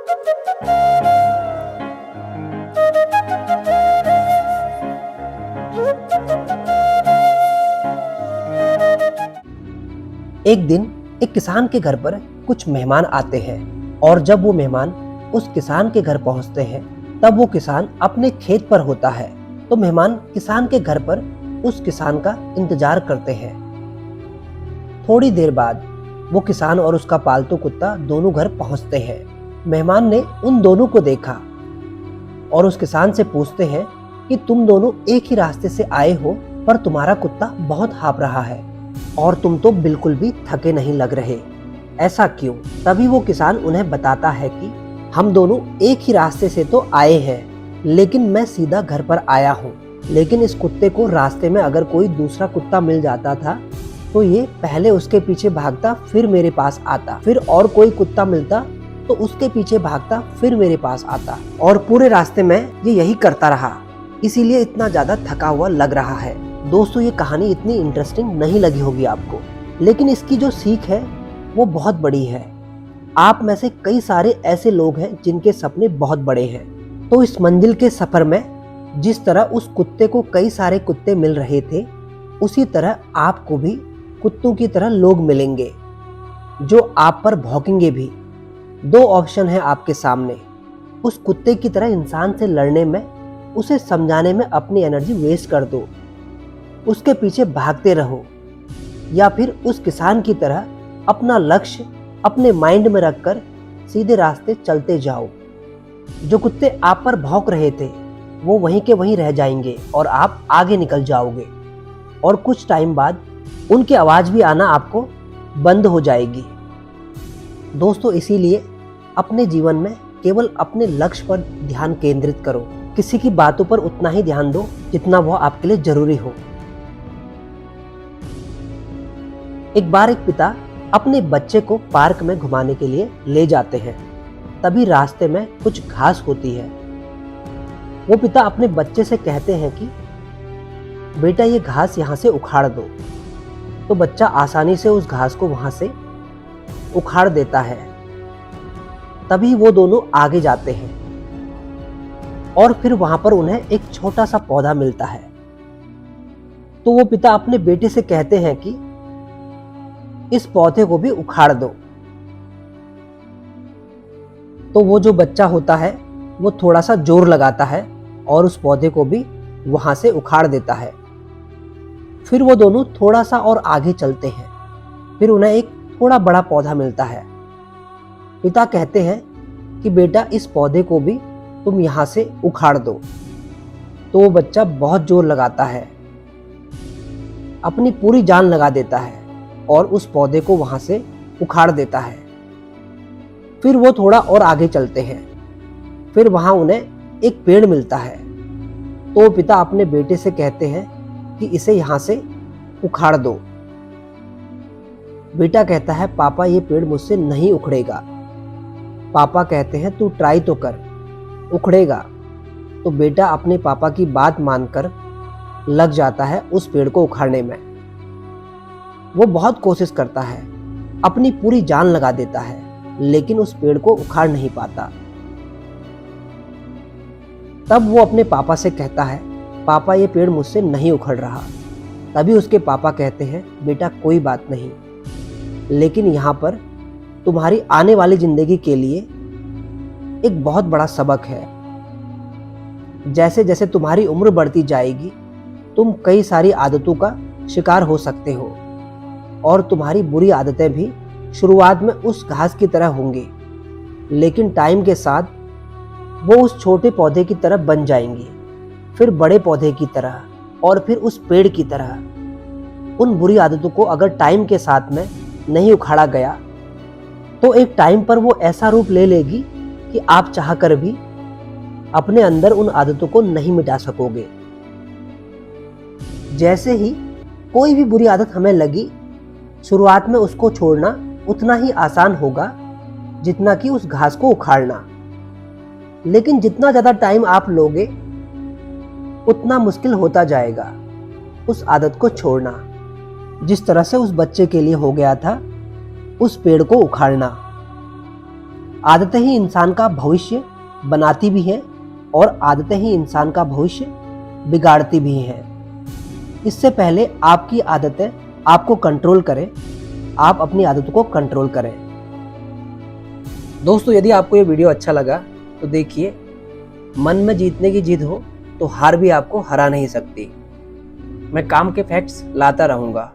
एक दिन एक किसान के घर पर कुछ मेहमान आते हैं और जब वो मेहमान उस किसान के घर पहुंचते हैं तब वो किसान अपने खेत पर होता है। तो मेहमान किसान के घर पर उस किसान का इंतजार करते हैं। थोड़ी देर बाद वो किसान और उसका पालतू कुत्ता दोनों घर पहुंचते हैं। मेहमान ने उन दोनों को देखा और उस किसान से पूछते हैं कि तुम दोनों एक ही रास्ते से आए हो, पर तुम्हारा कुत्ता बहुत हाँफ रहा है और तुम तो बिल्कुल भी थके नहीं लग रहे, ऐसा क्यों? तभी वो किसान उन्हें बताता है कि हम दोनों एक ही रास्ते से तो आए हैं, लेकिन मैं सीधा घर पर आया हूँ। लेकिन इस कुत्ते को रास्ते में अगर कोई दूसरा कुत्ता मिल जाता था तो ये पहले उसके पीछे भागता, फिर मेरे पास आता, फिर और कोई कुत्ता मिलता तो उसके पीछे भागता, फिर मेरे पास आता, और पूरे रास्ते में ये यही करता रहा, इसीलिए इतना ज्यादा थका हुआ लग रहा है। दोस्तों, ये कहानी इतनी इंटरेस्टिंग नहीं लगी होगी आपको, लेकिन इसकी जो सीख है वो बहुत बड़ी है। आप में से कई सारे ऐसे लोग हैं जिनके सपने बहुत बड़े हैं। तो इस मंजिल के सफर में जिस तरह उस कुत्ते को कई सारे कुत्ते मिल रहे थे, उसी तरह आपको भी कुत्तों की तरह लोग मिलेंगे जो आप पर भौंकेंगे भी। दो ऑप्शन है आपके सामने, उस कुत्ते की तरह इंसान से लड़ने में, उसे समझाने में अपनी एनर्जी वेस्ट कर दो, उसके पीछे भागते रहो, या फिर उस किसान की तरह अपना लक्ष्य अपने माइंड में रखकर सीधे रास्ते चलते जाओ। जो कुत्ते आप पर भौंक रहे थे वो वहीं के वहीं रह जाएंगे और आप आगे निकल जाओगे, और कुछ टाइम बाद उनकी आवाज भी आना आपको बंद हो जाएगी। दोस्तों, इसीलिए अपने जीवन में केवल अपने लक्ष्य पर ध्यान केंद्रित करो। किसी की बातों पर उतना ही ध्यान दो जितना वह आपके लिए जरूरी हो। एक बार एक पिता अपने बच्चे को पार्क में घुमाने के लिए ले जाते हैं। तभी रास्ते में कुछ घास होती है। वो पिता अपने बच्चे से कहते हैं कि बेटा, ये घास यहाँ से उखाड़ दो। तो बच्चा आसानी से उस घास को वहां से उखाड़ देता है। तभी वो दोनों आगे जाते हैं और फिर वहां पर उन्हें एक छोटा सा पौधा मिलता है। तो वो पिता अपने बेटे से कहते हैं कि इस पौधे को भी उखाड़ दो। तो वो जो बच्चा होता है वो थोड़ा सा जोर लगाता है और उस पौधे को भी वहां से उखाड़ देता है। फिर वो दोनों थोड़ा सा और आगे चलते हैं। फिर उन्हें एक थोड़ा बड़ा पौधा मिलता है। पिता कहते हैं कि बेटा, इस पौधे को भी तुम यहां से उखाड़ दो। तो वो बच्चा बहुत जोर लगाता है, अपनी पूरी जान लगा देता है और उस पौधे को वहां से उखाड़ देता है। फिर वो थोड़ा और आगे चलते हैं। फिर वहां उन्हें एक पेड़ मिलता है। तो वो पिता अपने बेटे से कहते हैं कि इसे यहां से उखाड़ दो। बेटा कहता है, पापा, ये पेड़ मुझसे नहीं उखड़ेगा। पापा कहते हैं, तू ट्राई तो कर, उखड़ेगा। तो बेटा अपने पापा की बात मानकर लग जाता है उस पेड़ को उखाड़ने में। वो बहुत कोशिश करता है, अपनी पूरी जान लगा देता है, लेकिन उस पेड़ को उखाड़ नहीं पाता। तब वो अपने पापा से कहता है, पापा, ये पेड़ मुझसे नहीं उखड़ रहा। तभी उसके पापा कहते हैं, बेटा, कोई बात नहीं, लेकिन यहाँ पर तुम्हारी आने वाली जिंदगी के लिए एक बहुत बड़ा सबक है। जैसे जैसे तुम्हारी उम्र बढ़ती जाएगी, तुम कई सारी आदतों का शिकार हो सकते हो, और तुम्हारी बुरी आदतें भी शुरुआत में उस घास की तरह होंगी, लेकिन टाइम के साथ वो उस छोटे पौधे की तरह बन जाएंगी, फिर बड़े पौधे की तरह, और फिर उस पेड़ की तरह। उन बुरी आदतों को अगर टाइम के साथ में नहीं उखाड़ा गया तो एक टाइम पर वो ऐसा रूप ले लेगी कि आप चाहकर भी अपने अंदर उन आदतों को नहीं मिटा सकोगे। जैसे ही कोई भी बुरी आदत हमें लगी, शुरुआत में उसको छोड़ना उतना ही आसान होगा जितना कि उस घास को उखाड़ना, लेकिन जितना ज्यादा टाइम आप लोगे उतना मुश्किल होता जाएगा उस आदत को छोड़ना, जिस तरह से उस बच्चे के लिए हो गया था उस पेड़ को उखाड़ना। आदतें ही इंसान का भविष्य बनाती भी हैं और आदतें ही इंसान का भविष्य बिगाड़ती भी हैं। इससे पहले आपकी आदतें आपको कंट्रोल करें, आप अपनी आदतों को कंट्रोल करें। दोस्तों, यदि आपको ये वीडियो अच्छा लगा तो देखिए, मन में जीतने की जिद हो तो हार भी आपको हरा नहीं सकती। मैं काम के फैक्ट्स लाता रहूँगा।